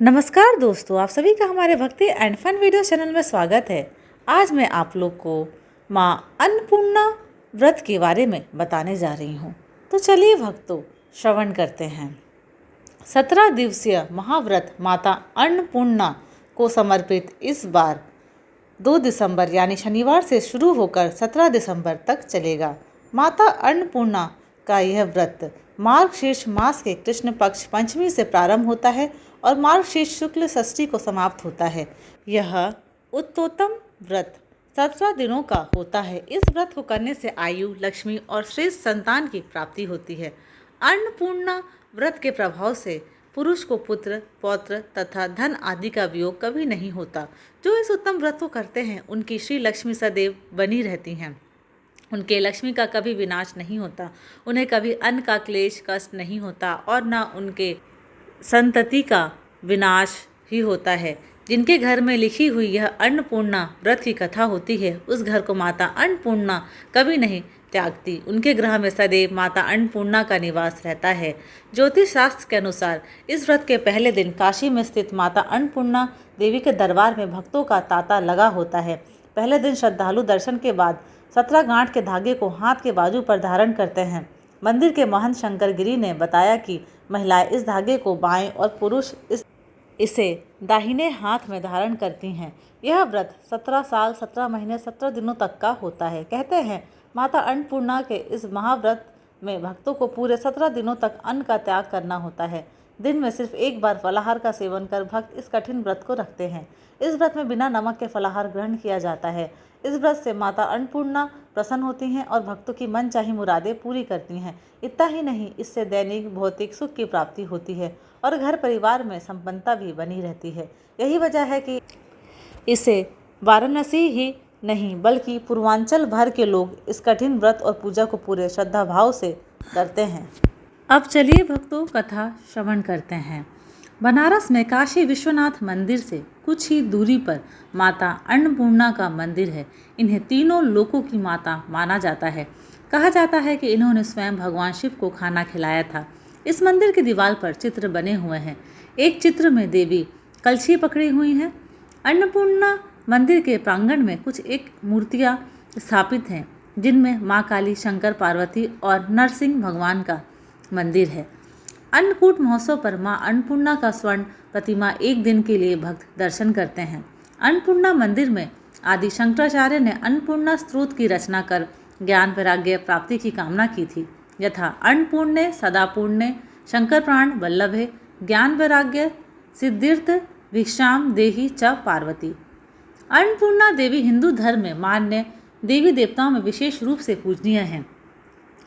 नमस्कार दोस्तों, आप सभी का हमारे भक्ति एंड फन वीडियो चैनल में स्वागत है। आज मैं आप लोग को माँ अन्नपूर्णा व्रत के बारे में बताने जा रही हूँ। तो चलिए भक्तों, श्रवण करते हैं। 17 दिवसीय महाव्रत माता अन्नपूर्णा को समर्पित इस बार 2 दिसंबर यानी शनिवार से शुरू होकर 17 दिसंबर तक चलेगा। माता अन्नपूर्णा का यह व्रत मार्गशीर्ष मास के कृष्ण पक्ष पंचमी से प्रारंभ होता है और मार्गशीर्ष शुक्ल षष्ठी को समाप्त होता है। यह उत्तोत्तम व्रत 17 दिनों का होता है। इस व्रत को करने से आयु, लक्ष्मी और श्रेष्ठ संतान की प्राप्ति होती है। अन्नपूर्णा व्रत के प्रभाव से पुरुष को पुत्र, पौत्र तथा धन आदि का वियोग कभी नहीं होता। जो इस उत्तम व्रत को करते हैं उनकी श्री लक्ष्मी सदैव बनी रहती हैं। उनके लक्ष्मी का कभी विनाश नहीं होता। उन्हें कभी अन्न का क्लेश कष्ट नहीं होता और न उनके संतति का विनाश ही होता है। जिनके घर में लिखी हुई यह अन्नपूर्णा व्रत की कथा होती है, उस घर को माता अन्नपूर्णा कभी नहीं त्यागती। उनके गृह में सदैव माता अन्नपूर्णा का निवास रहता है। ज्योतिष शास्त्र के अनुसार इस व्रत के पहले दिन काशी में स्थित माता अन्नपूर्णा देवी के दरबार में भक्तों का तांता लगा होता है। पहले दिन श्रद्धालु दर्शन के बाद 17 गांठ के धागे को हाथ के बाजू पर धारण करते हैं। मंदिर के महंत शंकर गिरी ने बताया कि महिलाएं इस धागे को बाएं और पुरुष इसे दाहिने हाथ में धारण करती हैं। यह व्रत 17 साल 17 महीने 17 दिनों तक का होता है। कहते हैं माता अन्नपूर्णा के इस महाव्रत में भक्तों को पूरे 17 दिनों तक अन्न का त्याग करना होता है। दिन में सिर्फ एक बार फलाहार का सेवन कर भक्त इस कठिन व्रत को रखते हैं। इस व्रत में बिना नमक के फलाहार ग्रहण किया जाता है। इस व्रत से माता अन्नपूर्णा प्रसन्न होती हैं और भक्तों की मनचाही मुरादें पूरी करती हैं। इतना ही नहीं, इससे दैनिक भौतिक सुख की प्राप्ति होती है और घर परिवार में संपन्नता भी बनी रहती है। यही वजह है कि इसे वाराणसी ही नहीं बल्कि पूर्वांचल भर के लोग इस कठिन व्रत और पूजा को पूरे श्रद्धा भाव से करते हैं। अब चलिए भक्तों, कथा श्रवण करते हैं। बनारस में काशी विश्वनाथ मंदिर से कुछ ही दूरी पर माता अन्नपूर्णा का मंदिर है। इन्हें तीनों लोकों की माता माना जाता है। कहा जाता है कि इन्होंने स्वयं भगवान शिव को खाना खिलाया था। इस मंदिर की दीवार पर चित्र बने हुए हैं। एक चित्र में देवी कलछी पकड़ी हुई हैं। अन्नपूर्णा मंदिर के प्रांगण में कुछ एक मूर्तियाँ स्थापित हैं, जिनमें माँ काली, शंकर पार्वती और नरसिंह भगवान का मंदिर है। अन्नकूट महोत्सव पर मां अन्नपूर्णा का स्वर्ण प्रतिमा एक दिन के लिए भक्त दर्शन करते हैं। अन्नपूर्णा मंदिर में आदि शंकराचार्य ने अन्नपूर्णा स्तोत्र की रचना कर ज्ञान वैराग्य प्राप्ति की कामना की थी। यथा अन्नपूर्णे सदापूर्णे शंकर प्राण वल्लभे ज्ञान वैराग्य सिद्धिर्थ भिक्षाम देहि च पार्वती। अन्नपूर्णा देवी हिंदू धर्म में मान्य देवी देवताओं में विशेष रूप से पूजनीय हैं।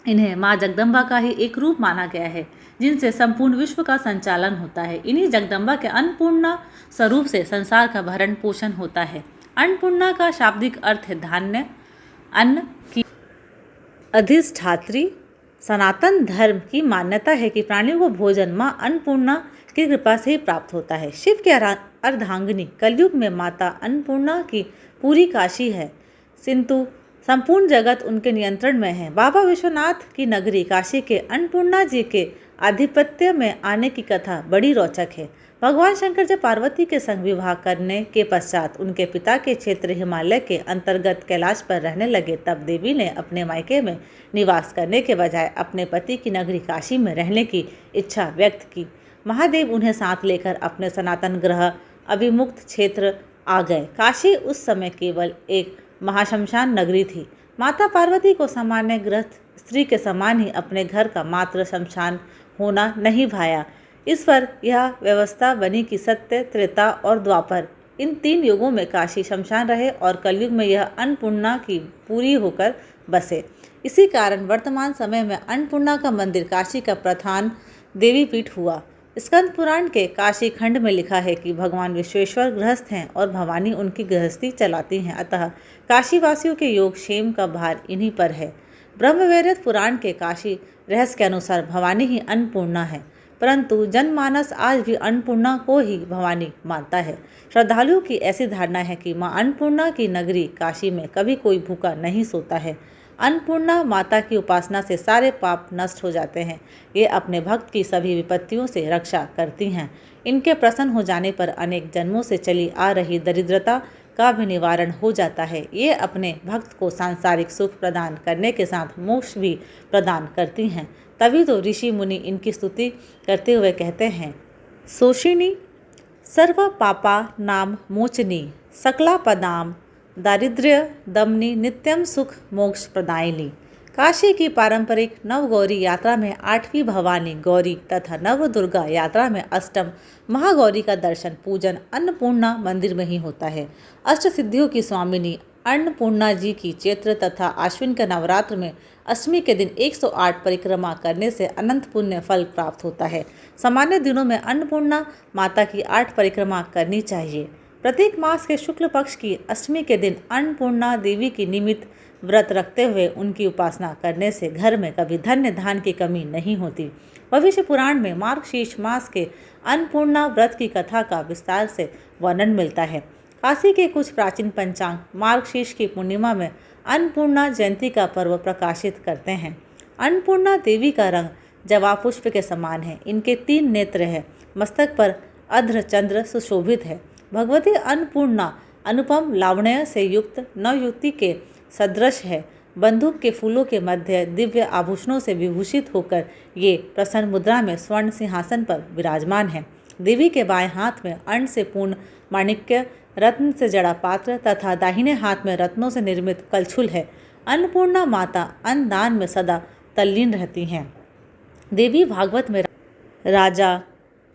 इन्हें माँ जगदम्बा का ही एक रूप माना गया है, जिनसे संपूर्ण विश्व का संचालन होता है। इन्हीं जगदम्बा के अन्नपूर्णा स्वरूप से संसार का भरण पोषण होता है। अन्नपूर्णा का शाब्दिक अर्थ है धान्य, अन्न की अधिष्ठात्री। सनातन धर्म की मान्यता है कि प्राणियों को भोजन माँ अन्नपूर्णा की कृपा से ही प्राप्त होता है। शिव के अर्धांगिनी कलयुग में माता अन्नपूर्णा की पूरी काशी है, किंतु संपूर्ण जगत उनके नियंत्रण में है। बाबा विश्वनाथ की नगरी काशी के अन्नपूर्णा जी के आधिपत्य में आने की कथा बड़ी रोचक है। भगवान शंकर जब पार्वती के संग विवाह करने के पश्चात उनके पिता के क्षेत्र हिमालय के अंतर्गत कैलाश पर रहने लगे, तब देवी ने अपने मायके में निवास करने के बजाय अपने पति की नगरी काशी में रहने की इच्छा व्यक्त की। महादेव उन्हें साथ लेकर अपने सनातन ग्रह अभिमुक्त क्षेत्र आ गए। काशी उस समय केवल एक महाशमशान नगरी थी। माता पार्वती को सामान्य गृहस्थ स्त्री के समान ही अपने घर का मात्र शमशान होना नहीं भाया। इस पर यह व्यवस्था बनी कि सत्य, त्रेता और द्वापर इन 3 युगों में काशी शमशान रहे और कलयुग में यह अन्नपूर्णा की पूरी होकर बसे। इसी कारण वर्तमान समय में अन्नपूर्णा का मंदिर काशी का प्रधान देवी पीठ हुआ। स्कंद पुराण के काशी खंड में लिखा है कि भगवान विश्वेश्वर गृहस्थ हैं और भवानी उनकी गृहस्थी चलाती हैं, अतः काशीवासियों के योग क्षेम का भार इन्हीं पर है। ब्रह्मवैवर्त पुराण के काशी रहस्य के अनुसार भवानी ही अन्नपूर्णा है, परंतु जनमानस आज भी अन्नपूर्णा को ही भवानी मानता है। श्रद्धालुओं की ऐसी धारणा है कि मां अन्नपूर्णा की नगरी काशी में कभी कोई भूखा नहीं सोता है। अन्नपूर्णा माता की उपासना से सारे पाप नष्ट हो जाते हैं। ये अपने भक्त की सभी विपत्तियों से रक्षा करती हैं। इनके प्रसन्न हो जाने पर अनेक जन्मों से चली आ रही दरिद्रता का भी निवारण हो जाता है। ये अपने भक्त को सांसारिक सुख प्रदान करने के साथ मोक्ष भी प्रदान करती हैं। तभी तो ऋषि मुनि इनकी स्तुति करते हुए कहते हैं, शोषिणी सर्व पापा नाम मोचनी सकला पदाम दारिद्र्य दमनी नित्यम सुख मोक्ष प्रदायिनी। काशी की पारंपरिक नवगौरी यात्रा में 8वीं भवानी गौरी तथा नव दुर्गा यात्रा में अष्टम महागौरी का दर्शन पूजन अन्नपूर्णा मंदिर में ही होता है। अष्ट सिद्धियों की स्वामिनी अन्नपूर्णा जी की चैत्र तथा आश्विन के नवरात्र में अष्टमी के दिन 108 परिक्रमा करने से अनंत पुण्य फल प्राप्त होता है। सामान्य दिनों में अन्नपूर्णा माता की 8 परिक्रमा करनी चाहिए। प्रत्येक मास के शुक्ल पक्ष की अष्टमी के दिन अन्नपूर्णा देवी की निमित्त व्रत रखते हुए उनकी उपासना करने से घर में कभी धन्य धान की कमी नहीं होती। भविष्य पुराण में मार्गशीर्ष मास के अन्नपूर्णा व्रत की कथा का विस्तार से वर्णन मिलता है। काशी के कुछ प्राचीन पंचांग मार्गशीर्ष की पूर्णिमा में अन्नपूर्णा जयंती का पर्व प्रकाशित करते हैं। अन्नपूर्णा देवी का रंग जवाब पुष्प के समान है। इनके 3 नेत्र हैं। मस्तक पर अर्ध चंद्र सुशोभित है। भगवती अन्नपूर्णा अनुपम लावण्य से युक्त नवयुवती के सदृश है। बंदूक के फूलों के मध्य दिव्य आभूषणों से विभूषित होकर ये प्रसन्न मुद्रा में स्वर्ण सिंहासन पर विराजमान है। देवी के बाएं हाथ में अन्न से पूर्ण माणिक्य रत्न से जड़ा पात्र तथा दाहिने हाथ में रत्नों से निर्मित कलछुल है। अन्नपूर्णा माता अन्नदान में सदा तल्लीन रहती हैं। देवी भागवत में राजा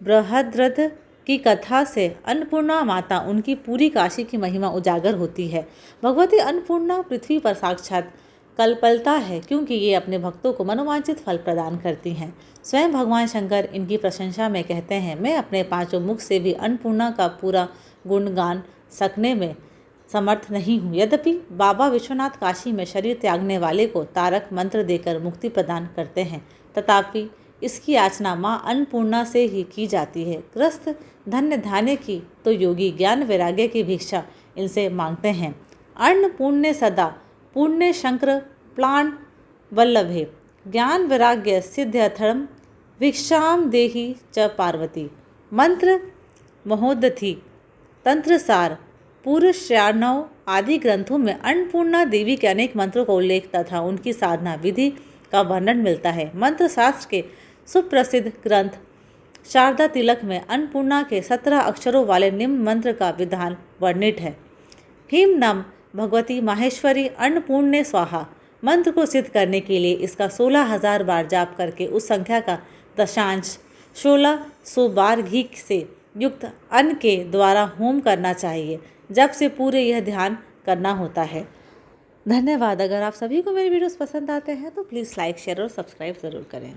बृहद्रथ की कथा से अन्नपूर्णा माता उनकी पूरी काशी की महिमा उजागर होती है। भगवती अन्नपूर्णा पृथ्वी पर साक्षात कल्पलता है, क्योंकि ये अपने भक्तों को मनोवांछित फल प्रदान करती हैं। स्वयं भगवान शंकर इनकी प्रशंसा में कहते हैं, मैं अपने 5 मुख से भी अन्नपूर्णा का पूरा गुणगान सकने में समर्थ नहीं हूँ। यद्यपि बाबा विश्वनाथ काशी में शरीर त्यागने वाले को तारक मंत्र देकर मुक्ति प्रदान करते हैं, तथापि इसकी याचना माँ अन्नपूर्णा से ही की जाती है। ग्रस्त धन्य धान्य की तो योगी ज्ञान वैराग्य की भिक्षा इनसे मांगते हैं। अन्नपूर्णे सदा पुण्य शंकर प्राण वल्लभे ज्ञान वैराग्य सिद्ध्यर्थम भिक्षाम देहि च पार्वती। मंत्र महोदधि तंत्रसार पुरुषार्णव आदि ग्रंथों में अन्नपूर्णा देवी के अनेक मंत्रों का उल्लेख तथा उनकी साधना विधि का वर्णन मिलता है। मंत्र शास्त्र के सुप्रसिद्ध ग्रंथ शारदा तिलक में अन्नपूर्णा के 17 अक्षरों वाले निम्न मंत्र का विधान वर्णित है। ह्रीं नम भगवती माहेश्वरी अन्नपूर्णे स्वाहा। मंत्र को सिद्ध करने के लिए इसका 16,000 बार जाप करके उस संख्या का दशांश 1600 बार घी से युक्त अन्न के द्वारा होम करना चाहिए। जब से पूरे यह ध्यान करना होता है। धन्यवाद। अगर आप सभी को मेरे वीडियोस पसंद आते हैं तो प्लीज़ लाइक शेयर और सब्सक्राइब ज़रूर करें।